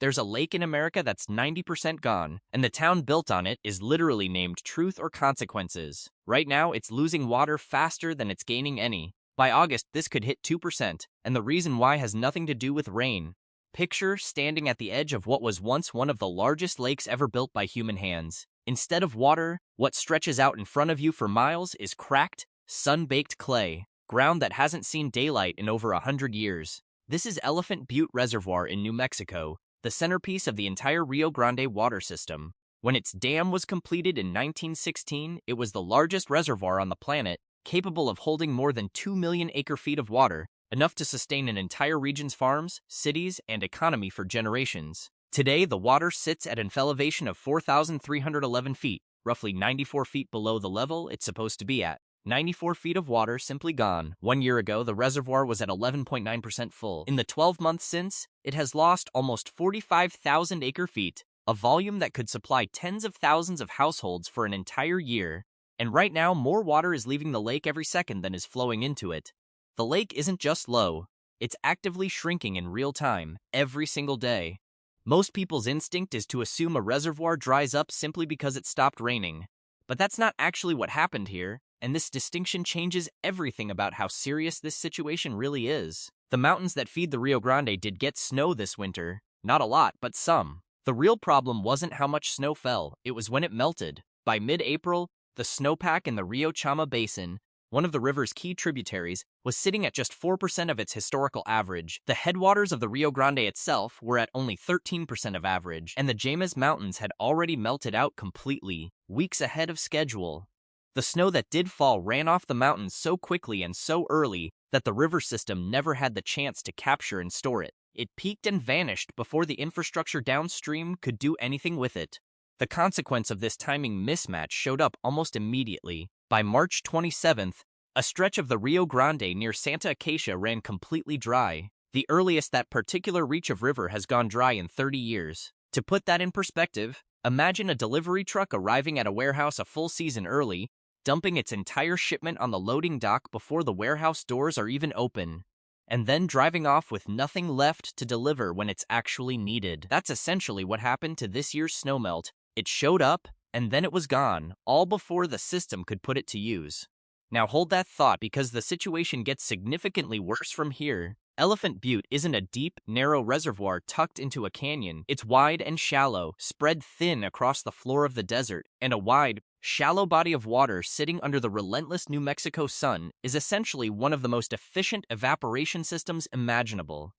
There's a lake in America that's 90% gone, and the town built on it is literally named Truth or Consequences. Right now, it's losing water faster than it's gaining any. By August, this could hit 2%, and the reason why has nothing to do with rain. Picture standing at the edge of what was once one of the largest lakes ever built by human hands. Instead of water, what stretches out in front of you for miles is cracked, sun-baked clay, ground that hasn't seen daylight in over 100 years. This is Elephant Butte Reservoir in New Mexico, the centerpiece of the entire Rio Grande water system. When its dam was completed in 1916, it was the largest reservoir on the planet, capable of holding more than 2 million acre-feet of water, enough to sustain an entire region's farms, cities, and economy for generations. Today, the water sits at an elevation of 4,311 feet, roughly 94 feet below the level it's supposed to be at. 94 feet of water simply gone. 1 year ago, the reservoir was at 11.9% full. In the 12 months since, it has lost almost 45,000 acre-feet, a volume that could supply tens of thousands of households for an entire year. And right now, more water is leaving the lake every second than is flowing into it. The lake isn't just low, it's actively shrinking in real time, every single day. Most people's instinct is to assume a reservoir dries up simply because it stopped raining. But that's not actually what happened here, and this distinction changes everything about how serious this situation really is. The mountains that feed the Rio Grande did get snow this winter. Not a lot, but some. The real problem wasn't how much snow fell, it was when it melted. By mid-April, the snowpack in the Rio Chama Basin, one of the river's key tributaries, was sitting at just 4% of its historical average. The headwaters of the Rio Grande itself were at only 13% of average, and the Jemez Mountains had already melted out completely, weeks ahead of schedule. The snow that did fall ran off the mountains so quickly and so early that the river system never had the chance to capture and store it. It peaked and vanished before the infrastructure downstream could do anything with it. The consequence of this timing mismatch showed up almost immediately. By March 27th, a stretch of the Rio Grande near Santa Acacia ran completely dry, the earliest that particular reach of river has gone dry in 30 years. To put that in perspective, imagine a delivery truck arriving at a warehouse a full season early, dumping its entire shipment on the loading dock before the warehouse doors are even open, and then driving off with nothing left to deliver when it's actually needed. That's essentially what happened to this year's snowmelt. It showed up, and then it was gone, all before the system could put it to use. Now hold that thought because the situation gets significantly worse from here. Elephant Butte isn't a deep, narrow reservoir tucked into a canyon. It's wide and shallow, spread thin across the floor of the desert, and a wide, shallow body of water sitting under the relentless New Mexico sun is essentially one of the most efficient evaporation systems imaginable.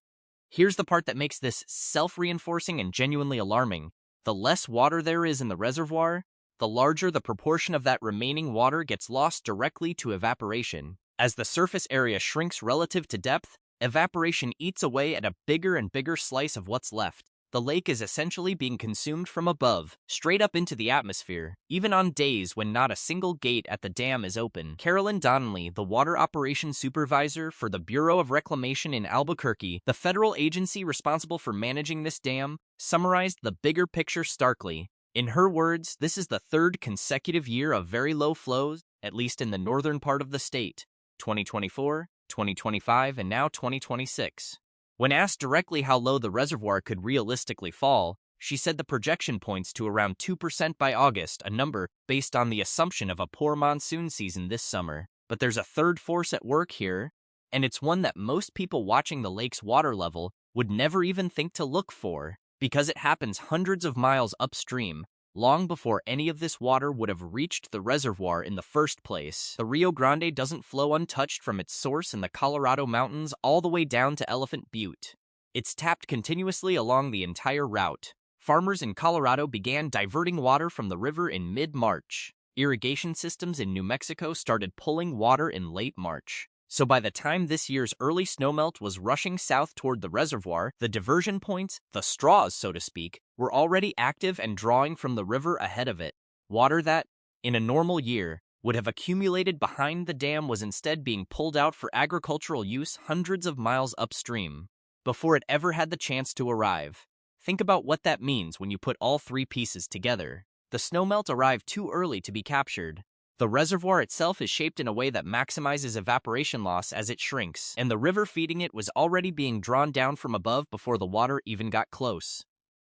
Here's the part that makes this self-reinforcing and genuinely alarming. The less water there is in the reservoir, the larger the proportion of that remaining water gets lost directly to evaporation. As the surface area shrinks relative to depth, evaporation eats away at a bigger and bigger slice of what's left. The lake is essentially being consumed from above, straight up into the atmosphere, even on days when not a single gate at the dam is open. Carolyn Donnelly, the water operations supervisor for the Bureau of Reclamation in Albuquerque, the federal agency responsible for managing this dam, summarized the bigger picture starkly. In her words, this is the third consecutive year of very low flows, at least in the northern part of the state. 2024, 2025, and now 2026. When asked directly how low the reservoir could realistically fall, she said the projection points to around 2% by August, a number based on the assumption of a poor monsoon season this summer. But there's a third force at work here, and it's one that most people watching the lake's water level would never even think to look for, because it happens hundreds of miles upstream, long before any of this water would have reached the reservoir in the first place. The Rio Grande doesn't flow untouched from its source in the Colorado mountains all the way down to Elephant Butte. It's tapped continuously along the entire route. Farmers in Colorado began diverting water from the river in mid-March. Irrigation systems in New Mexico started pulling water in late March. So by the time this year's early snowmelt was rushing south toward the reservoir, the diversion points, the straws so to speak, were already active and drawing from the river ahead of it. Water that, in a normal year, would have accumulated behind the dam was instead being pulled out for agricultural use hundreds of miles upstream, before it ever had the chance to arrive. Think about what that means when you put all three pieces together. The snowmelt arrived too early to be captured. The reservoir itself is shaped in a way that maximizes evaporation loss as it shrinks, and the river feeding it was already being drawn down from above before the water even got close.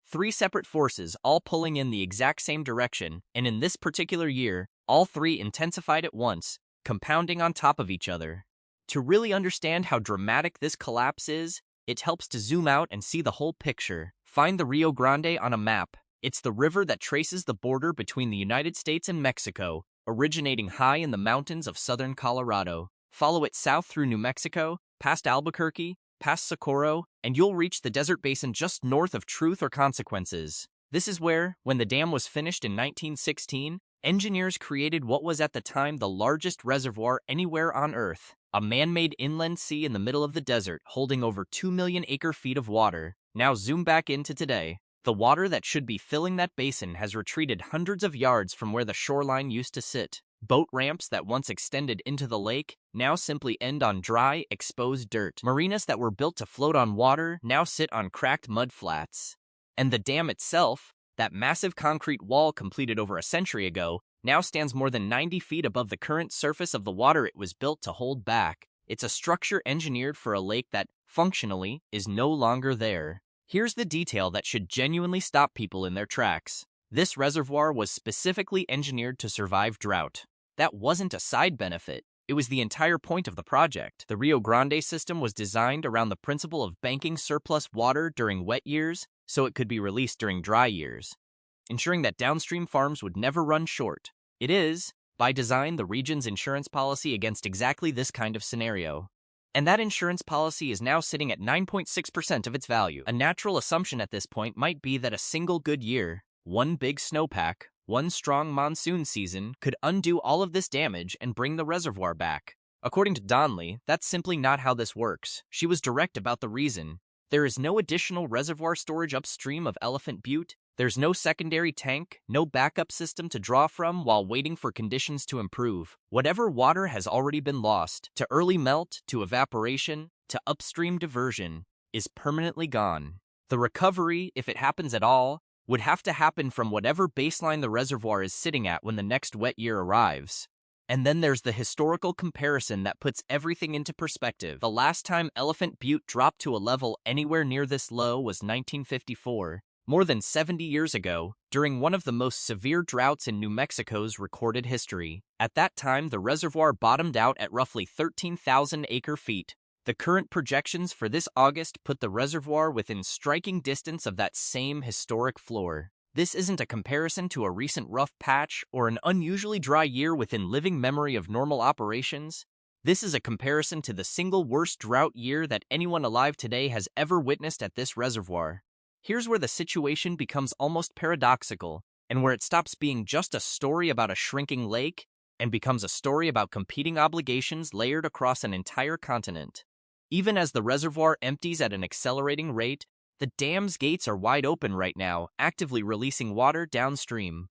Three separate forces all pulling in the exact same direction, and in this particular year, all three intensified at once, compounding on top of each other. To really understand how dramatic this collapse is, it helps to zoom out and see the whole picture. Find the Rio Grande on a map. It's the river that traces the border between the United States and Mexico, originating high in the mountains of southern Colorado. Follow it south through New Mexico, past Albuquerque, past Socorro, and you'll reach the desert basin just north of Truth or Consequences. This is where, when the dam was finished in 1916, engineers created what was at the time the largest reservoir anywhere on Earth, a man-made inland sea in the middle of the desert holding over 2 million acre-feet of water. Now zoom back into today. The water that should be filling that basin has retreated hundreds of yards from where the shoreline used to sit. Boat ramps that once extended into the lake now simply end on dry, exposed dirt. Marinas that were built to float on water now sit on cracked mud flats. And the dam itself, that massive concrete wall completed over a century ago, now stands more than 90 feet above the current surface of the water it was built to hold back. It's a structure engineered for a lake that, functionally, is no longer there. Here's the detail that should genuinely stop people in their tracks. This reservoir was specifically engineered to survive drought. That wasn't a side benefit. It was the entire point of the project. The Rio Grande system was designed around the principle of banking surplus water during wet years so it could be released during dry years, ensuring that downstream farms would never run short. It is, by design, the region's insurance policy against exactly this kind of scenario. And that insurance policy is now sitting at 9.6% of its value. A natural assumption at this point might be that a single good year, one big snowpack, one strong monsoon season could undo all of this damage and bring the reservoir back. According to Donnelly, that's simply not how this works. She was direct about the reason. There is no additional reservoir storage upstream of Elephant Butte. There's no secondary tank, no backup system to draw from while waiting for conditions to improve. Whatever water has already been lost, to early melt, to evaporation, to upstream diversion, is permanently gone. The recovery, if it happens at all, would have to happen from whatever baseline the reservoir is sitting at when the next wet year arrives. And then there's the historical comparison that puts everything into perspective. The last time Elephant Butte dropped to a level anywhere near this low was 1954. More than 70 years ago, during one of the most severe droughts in New Mexico's recorded history. At that time, the reservoir bottomed out at roughly 13,000 acre-feet. The current projections for this August put the reservoir within striking distance of that same historic floor. This isn't a comparison to a recent rough patch or an unusually dry year within living memory of normal operations. This is a comparison to the single worst drought year that anyone alive today has ever witnessed at this reservoir. Here's where the situation becomes almost paradoxical, and where it stops being just a story about a shrinking lake and becomes a story about competing obligations layered across an entire continent. Even as the reservoir empties at an accelerating rate, the dam's gates are wide open right now, actively releasing water downstream.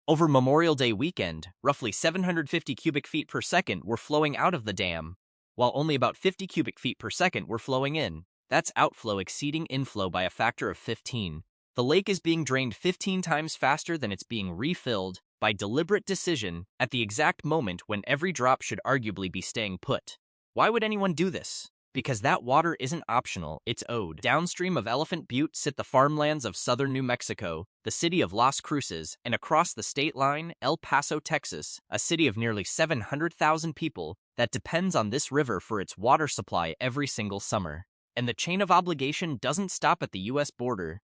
Over Memorial Day weekend, roughly 750 cubic feet per second were flowing out of the dam, while only about 50 cubic feet per second were flowing in. That's outflow exceeding inflow by a factor of 15. The lake is being drained 15 times faster than it's being refilled by deliberate decision at the exact moment when every drop should arguably be staying put. Why would anyone do this? Because that water isn't optional, it's owed. Downstream of Elephant Butte sit the farmlands of southern New Mexico, the city of Las Cruces, and across the state line, El Paso, Texas, a city of nearly 700,000 people that depends on this river for its water supply every single summer. And the chain of obligation doesn't stop at the U.S. border.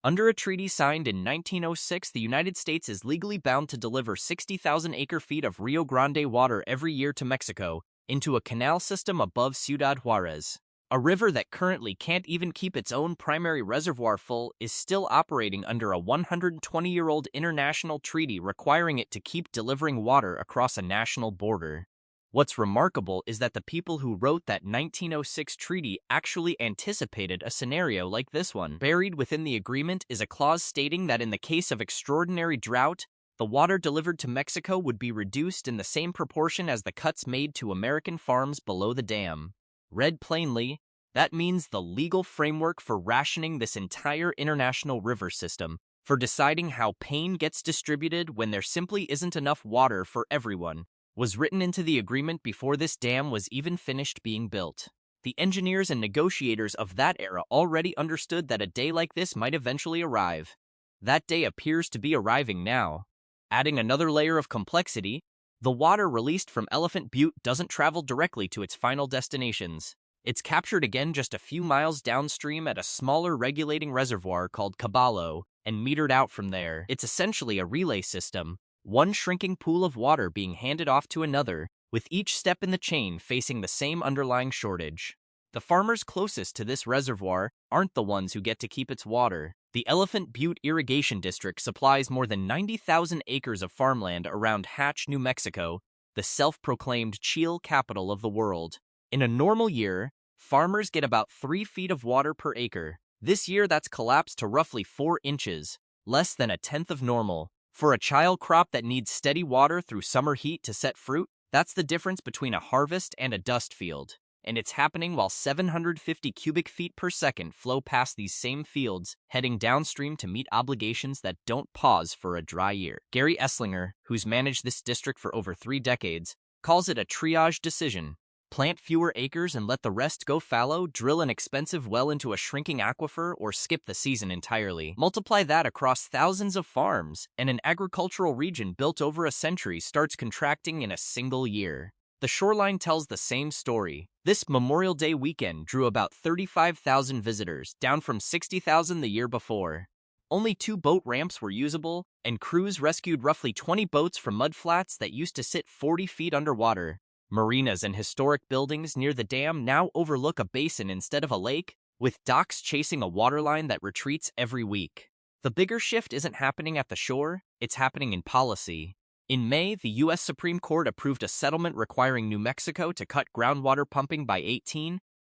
Under a treaty signed in 1906, the United States is legally bound to deliver 60,000 acre-feet of Rio Grande water every year to Mexico into a canal system above Ciudad Juarez. A river that currently can't even keep its own primary reservoir full is still operating under a 120-year-old international treaty requiring it to keep delivering water across a national border. What's remarkable is that the people who wrote that 1906 treaty actually anticipated a scenario like this one. Buried within the agreement is a clause stating that in the case of extraordinary drought, the water delivered to Mexico would be reduced in the same proportion as the cuts made to American farms below the dam. Read plainly, that means the legal framework for rationing this entire international river system, for deciding how pain gets distributed when there simply isn't enough water for everyone, was written into the agreement before this dam was even finished being built. The engineers and negotiators of that era already understood that a day like this might eventually arrive. That day appears to be arriving now. Adding another layer of complexity, the water released from Elephant Butte doesn't travel directly to its final destinations. It's captured again just a few miles downstream at a smaller regulating reservoir called Caballo, and metered out from there. It's essentially a relay system, one shrinking pool of water being handed off to another, with each step in the chain facing the same underlying shortage. The farmers closest to this reservoir aren't the ones who get to keep its water. The Elephant Butte Irrigation District supplies more than 90,000 acres of farmland around Hatch, New Mexico, the self-proclaimed chill capital of the world. In a normal year, farmers get about 3 feet of water per acre. This year that's collapsed to roughly 4 inches, less than a tenth of normal. For a child crop that needs steady water through summer heat to set fruit, that's the difference between a harvest and a dust field. And it's happening while 750 cubic feet per second flow past these same fields, heading downstream to meet obligations that don't pause for a dry year. Gary Esslinger, who's managed this district for over 3 decades, calls it a triage decision. Plant fewer acres and let the rest go fallow, drill an expensive well into a shrinking aquifer, or skip the season entirely. Multiply that across thousands of farms, and an agricultural region built over a century starts contracting in a single year. The shoreline tells the same story. This Memorial Day weekend drew about 35,000 visitors, down from 60,000 the year before. Only 2 boat ramps were usable, and crews rescued roughly 20 boats from mudflats that used to sit 40 feet underwater. Marinas and historic buildings near the dam now overlook a basin instead of a lake, with docks chasing a waterline that retreats every week. The bigger shift isn't happening at the shore, it's happening in policy. In May, the U.S. Supreme Court approved a settlement requiring New Mexico to cut groundwater pumping by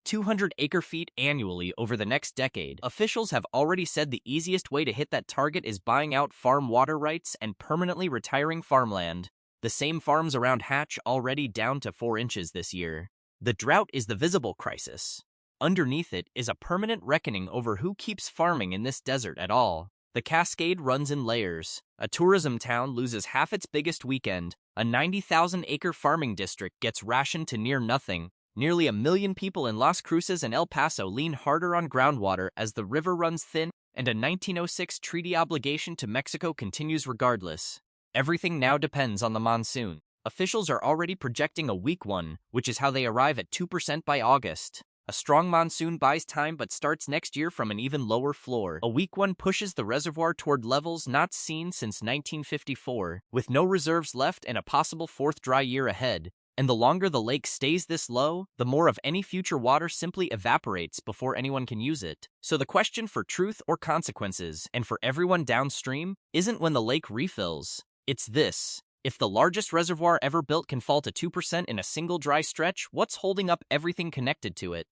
200 acre-feet annually over the next decade. Officials have already said the easiest way to hit that target is buying out farm water rights and permanently retiring farmland. The same farms around Hatch already down to 4 inches this year. The drought is the visible crisis. Underneath it is a permanent reckoning over who keeps farming in this desert at all. The cascade runs in layers. A tourism town loses half its biggest weekend. A 90,000-acre farming district gets rationed to near nothing. Nearly 1 million people in Las Cruces and El Paso lean harder on groundwater as the river runs thin, and a 1906 treaty obligation to Mexico continues regardless. Everything now depends on the monsoon. Officials are already projecting a weak one, which is how they arrive at 2% by August. A strong monsoon buys time but starts next year from an even lower floor. A weak one pushes the reservoir toward levels not seen since 1954, with no reserves left and a possible 4th dry year ahead. And the longer the lake stays this low, the more of any future water simply evaporates before anyone can use it. So the question for truth or consequences, and for everyone downstream, isn't when the lake refills. It's this. If the largest reservoir ever built can fall to 2% in a single dry stretch, what's holding up everything connected to it?